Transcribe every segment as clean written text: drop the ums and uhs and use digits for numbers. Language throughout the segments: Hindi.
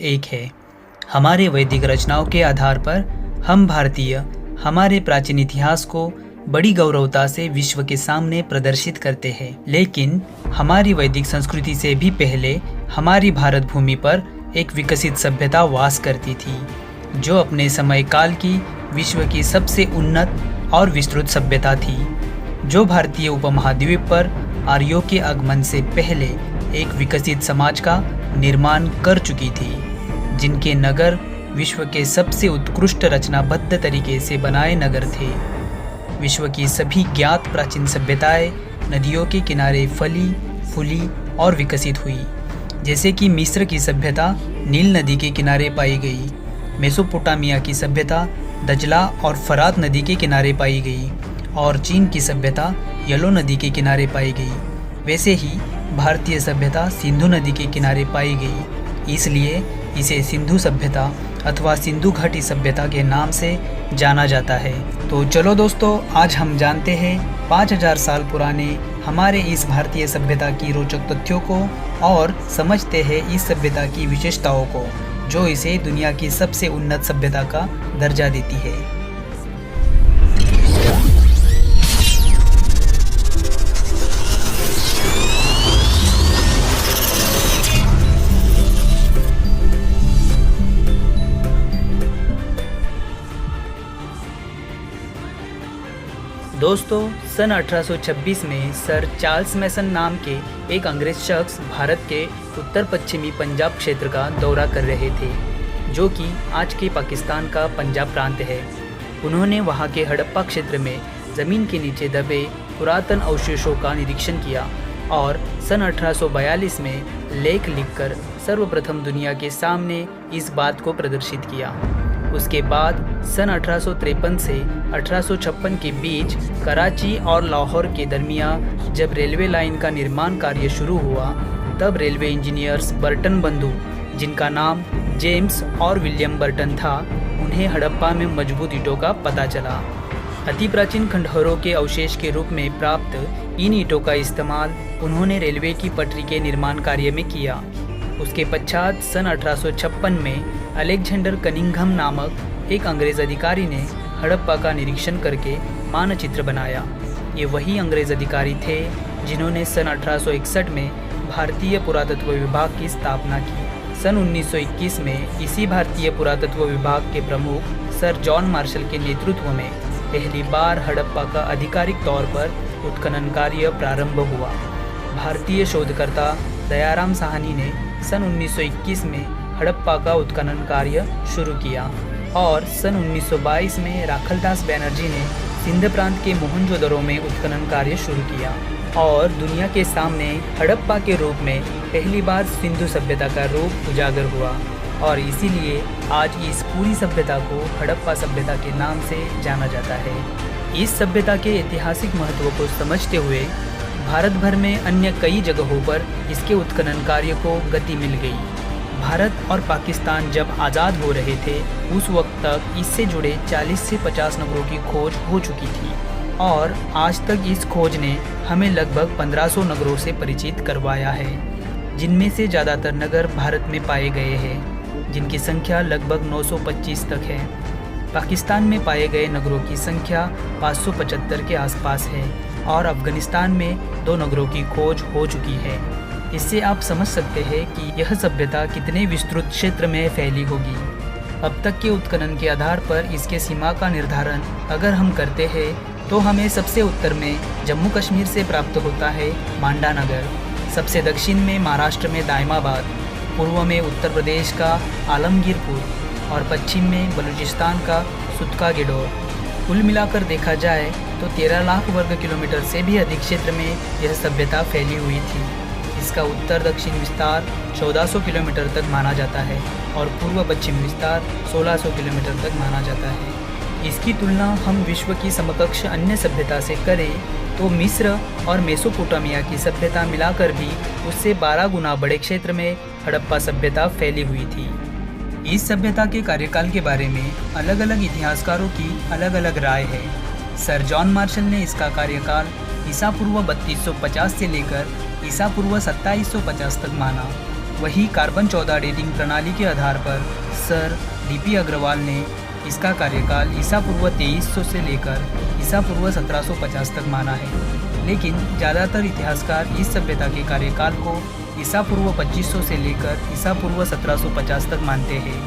एक है। हमारे वैदिक रचनाओं के आधार पर हम भारतीय हमारे प्राचीन इतिहास को बड़ी गौरवता से विश्व के सामने प्रदर्शित करते हैं। लेकिन हमारी वैदिक संस्कृति से भी पहले हमारी भारत भूमि पर एक विकसित सभ्यता वास करती थी, जो अपने समय काल की विश्व की सबसे उन्नत और विस्तृत सभ्यता थी, जो भारतीय उपमहाद्वीप पर आर्यों के आगमन से पहले एक विकसित समाज का निर्माण कर चुकी थी, जिनके नगर विश्व के सबसे उत्कृष्ट रचनाबद्ध तरीके से बनाए नगर थे। विश्व की सभी ज्ञात प्राचीन सभ्यताएं नदियों के किनारे फली फूली और विकसित हुई, जैसे कि मिस्र की सभ्यता नील नदी के किनारे पाई गई, मेसोपोटामिया की सभ्यता दजला और फरात नदी के किनारे पाई गई और चीन की सभ्यता येलो नदी के किनारे पाई गई। वैसे ही भारतीय सभ्यता सिंधु नदी के किनारे पाई गई, इसलिए इसे सिंधु सभ्यता अथवा सिंधु घाटी सभ्यता के नाम से जाना जाता है। तो चलो दोस्तों, आज हम जानते हैं 5000 साल पुराने हमारे इस भारतीय सभ्यता की रोचक तथ्यों को और समझते हैं इस सभ्यता की विशेषताओं को, जो इसे दुनिया की सबसे उन्नत सभ्यता का दर्जा देती है। दोस्तों, सन 1826 में सर चार्ल्स मैसन नाम के एक अंग्रेज शख्स भारत के उत्तर पश्चिमी पंजाब क्षेत्र का दौरा कर रहे थे, जो कि आज के पाकिस्तान का पंजाब प्रांत है। उन्होंने वहां के हड़प्पा क्षेत्र में ज़मीन के नीचे दबे पुरातन अवशेषों का निरीक्षण किया और सन 1842 में लेख लिखकर सर्वप्रथम दुनिया के सामने इस बात को प्रदर्शित किया। उसके बाद सन 1853 से 1856 के बीच कराची और लाहौर के दरमियान जब रेलवे लाइन का निर्माण कार्य शुरू हुआ, तब रेलवे इंजीनियर्स बर्टन बंधु, जिनका नाम जेम्स और विलियम बर्टन था, उन्हें हड़प्पा में मजबूत ईंटों का पता चला। अति प्राचीन खंडहरों के अवशेष के रूप में प्राप्त इन ईंटों का इस्तेमाल उन्होंने रेलवे की पटरी के निर्माण कार्य में किया। उसके पश्चात सन 1856 में अलेक्जेंडर कनिंघम नामक एक अंग्रेज़ अधिकारी ने हड़प्पा का निरीक्षण करके मानचित्र बनाया। ये वही अंग्रेज़ अधिकारी थे जिन्होंने सन 1861 में भारतीय पुरातत्व विभाग की स्थापना की। सन 1921 में इसी भारतीय पुरातत्व विभाग के प्रमुख सर जॉन मार्शल के नेतृत्व में पहली बार हड़प्पा का आधिकारिक तौर पर उत्खनन कार्य प्रारंभ हुआ। भारतीय शोधकर्ता दयाराम साहनी ने सन 1921 में हड़प्पा का उत्खनन कार्य शुरू किया और सन 1922 में राखलदास बैनर्जी ने सिंध प्रांत के मोहनजोदड़ो में उत्खनन कार्य शुरू किया और दुनिया के सामने हड़प्पा के रूप में पहली बार सिंधु सभ्यता का रूप उजागर हुआ और इसीलिए आज इस पूरी सभ्यता को हड़प्पा सभ्यता के नाम से जाना जाता है। इस सभ्यता के ऐतिहासिक महत्व को समझते हुए भारत भर में अन्य कई जगहों पर इसके उत्खनन कार्य को गति मिल गई। भारत और पाकिस्तान जब आज़ाद हो रहे थे, उस वक्त तक इससे जुड़े 40 से 50 नगरों की खोज हो चुकी थी और आज तक इस खोज ने हमें लगभग 1500 नगरों से परिचित करवाया है, जिनमें से ज़्यादातर नगर भारत में पाए गए हैं, जिनकी संख्या लगभग 925 तक है। पाकिस्तान में पाए गए नगरों की संख्या 575 के आसपास है और अफगानिस्तान में 2 नगरों की खोज हो चुकी है। इससे आप समझ सकते हैं कि यह सभ्यता कितने विस्तृत क्षेत्र में फैली होगी। अब तक के उत्खनन के आधार पर इसके सीमा का निर्धारण अगर हम करते हैं तो हमें सबसे उत्तर में जम्मू कश्मीर से प्राप्त होता है मांडा नगर, सबसे दक्षिण में महाराष्ट्र में दायमाबाद, पूर्व में उत्तर प्रदेश का आलमगीरपुर और पश्चिम में बलूचिस्तान का सुतका गेडोर। कुल मिलाकर देखा जाए तो 13 लाख वर्ग किलोमीटर से भी अधिक क्षेत्र में यह सभ्यता फैली हुई थी। इसका उत्तर दक्षिण विस्तार 1400 किलोमीटर तक माना जाता है और पूर्व पश्चिम विस्तार 1600 किलोमीटर तक माना जाता है। इसकी तुलना हम विश्व की समकक्ष अन्य सभ्यता से करें तो मिस्र और मेसोपोटामिया की सभ्यता मिलाकर भी उससे 12 गुना बड़े क्षेत्र में हड़प्पा सभ्यता फैली हुई थी। इस सभ्यता के कार्यकाल के बारे में अलग अलग इतिहासकारों की अलग अलग राय है। सर जॉन मार्शल ने इसका कार्यकाल ईसा पूर्व 3250 से लेकर ईसा पूर्व 2750 तक माना। वही कार्बन 14 डेटिंग प्रणाली के आधार पर सर डीपी अग्रवाल ने इसका कार्यकाल ईसा पूर्व 2300 से लेकर ईसा पूर्व 1750 तक माना है। लेकिन ज़्यादातर इतिहासकार इस सभ्यता के कार्यकाल को ईसा पूर्व 2500 से लेकर ईसा पूर्व 1750 तक मानते हैं।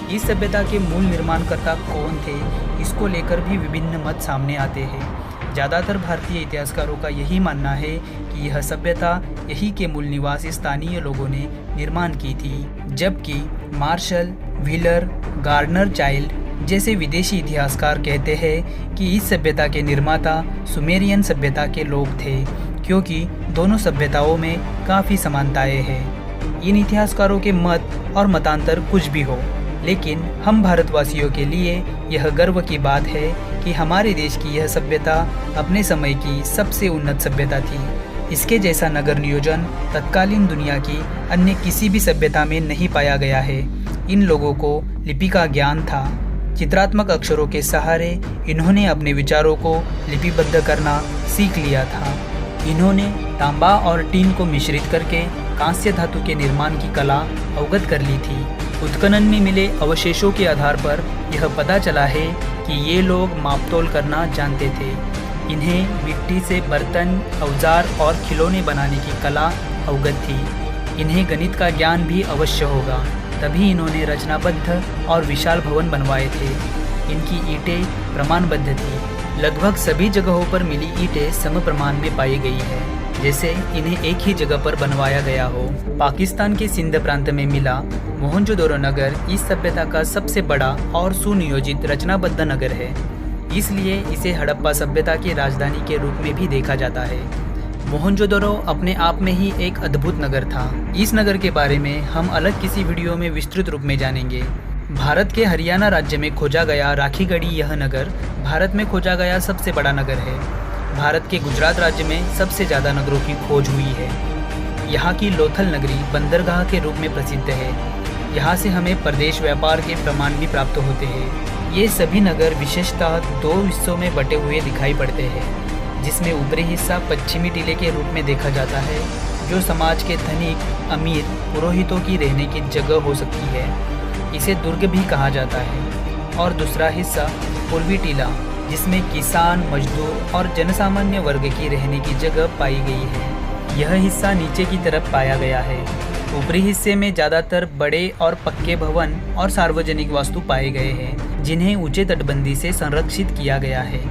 इस सभ्यता के मूल निर्माणकर्ता कौन थे, इसको लेकर भी विभिन्न मत सामने आते हैं। ज़्यादातर भारतीय इतिहासकारों का यही मानना है कि यह सभ्यता यही के मूल निवासी स्थानीय लोगों ने निर्माण की थी, जबकि मार्शल, व्हीलर, गार्डनर चाइल्ड जैसे विदेशी इतिहासकार कहते हैं कि इस सभ्यता के निर्माता सुमेरियन सभ्यता के लोग थे, क्योंकि दोनों सभ्यताओं में काफ़ी समानताएं हैं। इन इतिहासकारों के मत और मतांतर कुछ भी हो, लेकिन हम भारतवासियों के लिए यह गर्व की बात है कि हमारे देश की यह सभ्यता अपने समय की सबसे उन्नत सभ्यता थी। इसके जैसा नगर नियोजन तत्कालीन दुनिया की अन्य किसी भी सभ्यता में नहीं पाया गया है। इन लोगों को लिपि का ज्ञान था। चित्रात्मक अक्षरों के सहारे इन्होंने अपने विचारों को लिपिबद्ध करना सीख लिया था। इन्होंने तांबा और टीन को मिश्रित करके कांस्य धातु के निर्माण की कला अवगत कर ली थी। उत्खनन में मिले अवशेषों के आधार पर यह पता चला है कि ये लोग मापतोल करना जानते थे। इन्हें मिट्टी से बर्तन, औजार और खिलौने बनाने की कला अवगत थी। इन्हें गणित का ज्ञान भी अवश्य होगा, तभी इन्होंने रचनाबद्ध और विशाल भवन बनवाए थे। इनकी ईंटें प्रमाणबद्ध थी। लगभग सभी जगहों पर मिली ईंटें सम प्रमाण में पाई गई है, जैसे इन्हें एक ही जगह पर बनवाया गया हो। पाकिस्तान के सिंध प्रांत में मिला मोहनजोदड़ो नगर इस सभ्यता का सबसे बड़ा और सुनियोजित रचनाबद्ध नगर है, इसलिए इसे हड़प्पा सभ्यता की राजधानी के रूप में भी देखा जाता है। मोहनजोदड़ो अपने आप में ही एक अद्भुत नगर था। इस नगर के बारे में हम अलग किसी वीडियो में विस्तृत रूप में जानेंगे। भारत के हरियाणा राज्य में खोजा गया राखीगढ़ी यह नगर भारत में खोजा गया सबसे बड़ा नगर है। भारत के गुजरात राज्य में सबसे ज़्यादा नगरों की खोज हुई है। यहाँ की लोथल नगरी बंदरगाह के रूप में प्रसिद्ध है। यहाँ से हमें प्रदेश व्यापार के प्रमाण भी प्राप्त होते हैं। ये सभी नगर विशेषतः दो हिस्सों में बटे हुए दिखाई पड़ते हैं, जिसमें ऊपरी हिस्सा पश्चिमी टीले के रूप में देखा जाता है, जो समाज के धनिक, अमीर, पुरोहितों की रहने की जगह हो सकती है। इसे दुर्ग भी कहा जाता है। और दूसरा हिस्सा पूर्वी टीला, जिसमें किसान, मजदूर और जनसामान्य वर्ग की रहने की जगह पाई गई है। यह हिस्सा नीचे की तरफ पाया गया है। ऊपरी हिस्से में ज़्यादातर बड़े और पक्के भवन और सार्वजनिक वास्तु पाए गए हैं, जिन्हें ऊंचे तटबंदी से संरक्षित किया गया है।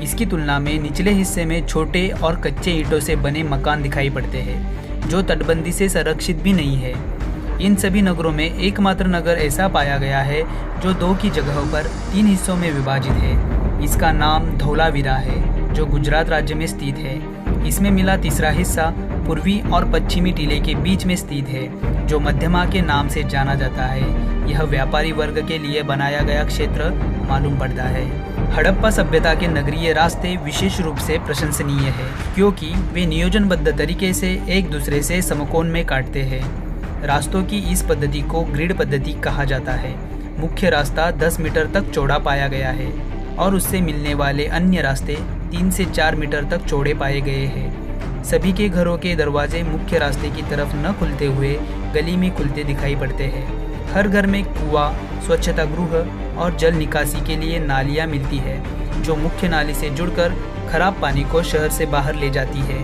इसकी तुलना में निचले हिस्से में छोटे और कच्चे ईंटों से बने मकान दिखाई पड़ते हैं, जो तटबंदी से संरक्षित भी नहीं है। इन सभी नगरों में एकमात्र नगर ऐसा पाया गया है जो दो की जगहों पर 3 हिस्सों में विभाजित है। इसका नाम धौलावीरा है, जो गुजरात राज्य में स्थित है। इसमें मिला तीसरा हिस्सा पूर्वी और पश्चिमी टीले के बीच में स्थित है, जो मध्यमा के नाम से जाना जाता है। यह व्यापारी वर्ग के लिए बनाया गया क्षेत्र मालूम पड़ता है। हड़प्पा सभ्यता के नगरीय रास्ते विशेष रूप से प्रशंसनीय है, क्योंकि वे नियोजनबद्ध तरीके से एक दूसरे से समकोण में काटते हैं। रास्तों की इस पद्धति को ग्रिड पद्धति कहा जाता है। मुख्य रास्ता 10 मीटर तक चौड़ा पाया गया है और उससे मिलने वाले अन्य रास्ते 3 से 4 मीटर तक चौड़े पाए गए हैं। सभी के घरों के दरवाजे मुख्य रास्ते की तरफ न खुलते हुए गली में खुलते दिखाई पड़ते हैं। हर घर में कुआं, स्वच्छता गृह और जल निकासी के लिए नालियाँ मिलती है, जो मुख्य नाली से जुड़कर खराब पानी को शहर से बाहर ले जाती है।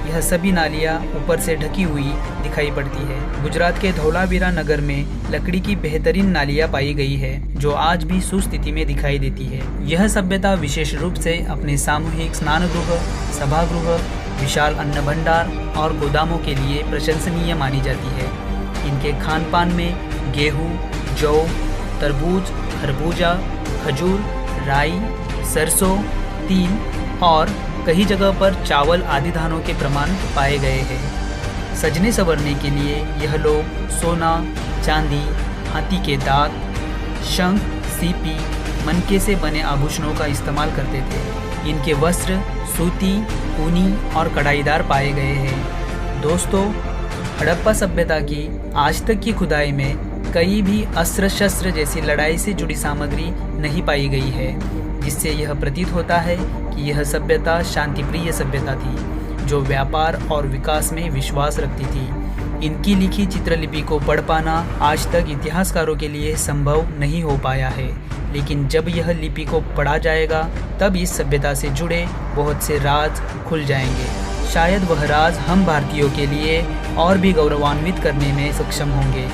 यह सभी नालियाँ ऊपर से ढकी हुई दिखाई पड़ती है। गुजरात के धौलावीरा नगर में लकड़ी की बेहतरीन नालियाँ पाई गई है, जो आज भी सुस्थिति में दिखाई देती है। यह सभ्यता विशेष रूप से अपने सामूहिक स्नानगृह, सभागृह, विशाल अन्न भंडार और गोदामों के लिए प्रशंसनीय मानी जाती है। इनके खान पान में गेहूँ, जौ, तरबूज, खरबूजा, खजूर, राई, सरसों, तिल और कई जगह पर चावल आदि धानों के प्रमाण पाए गए हैं। सजने संवरने के लिए यह लोग सोना, चांदी, हाथी के दांत, शंख, सीपी, मनके से बने आभूषणों का इस्तेमाल करते थे। इनके वस्त्र सूती, ऊनी और कढ़ाईदार पाए गए हैं। दोस्तों, हड़प्पा सभ्यता की आज तक की खुदाई में कहीं भी अस्त्र शस्त्र जैसी लड़ाई से जुड़ी सामग्री नहीं पाई गई है, जिससे यह प्रतीत होता है कि यह सभ्यता शांतिप्रिय सभ्यता थी, जो व्यापार और विकास में विश्वास रखती थी। इनकी लिखी चित्रलिपि को पढ़ पाना आज तक इतिहासकारों के लिए संभव नहीं हो पाया है, लेकिन जब यह लिपि को पढ़ा जाएगा तब इस सभ्यता से जुड़े बहुत से राज खुल जाएंगे। शायद वह राज हम भारतीयों के लिए और भी गौरवान्वित करने में सक्षम होंगे।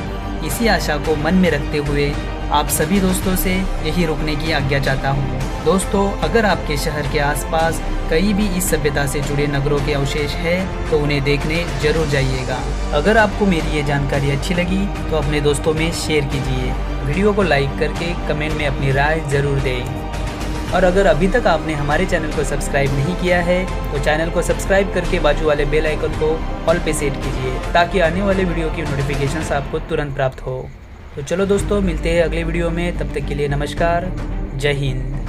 इसी आशा को मन में रखते हुए आप सभी दोस्तों से यही रुकने की आज्ञा चाहता हूँ। दोस्तों, अगर आपके शहर के आसपास कहीं भी इस सभ्यता से जुड़े नगरों के अवशेष हैं तो उन्हें देखने जरूर जाइएगा। अगर आपको मेरी ये जानकारी अच्छी लगी तो अपने दोस्तों में शेयर कीजिए। वीडियो को लाइक करके कमेंट में अपनी राय ज़रूर दें। और अगर अभी तक आपने हमारे चैनल को सब्सक्राइब नहीं किया है तो चैनल को सब्सक्राइब करके बाजू वाले बेल आइकन को ऑल पे सेट कीजिए ताकि आने वाले वीडियो की नोटिफिकेशंस आपको तुरंत प्राप्त हो। तो चलो दोस्तों, मिलते हैं अगले वीडियो में। तब तक के लिए नमस्कार, जय हिंद।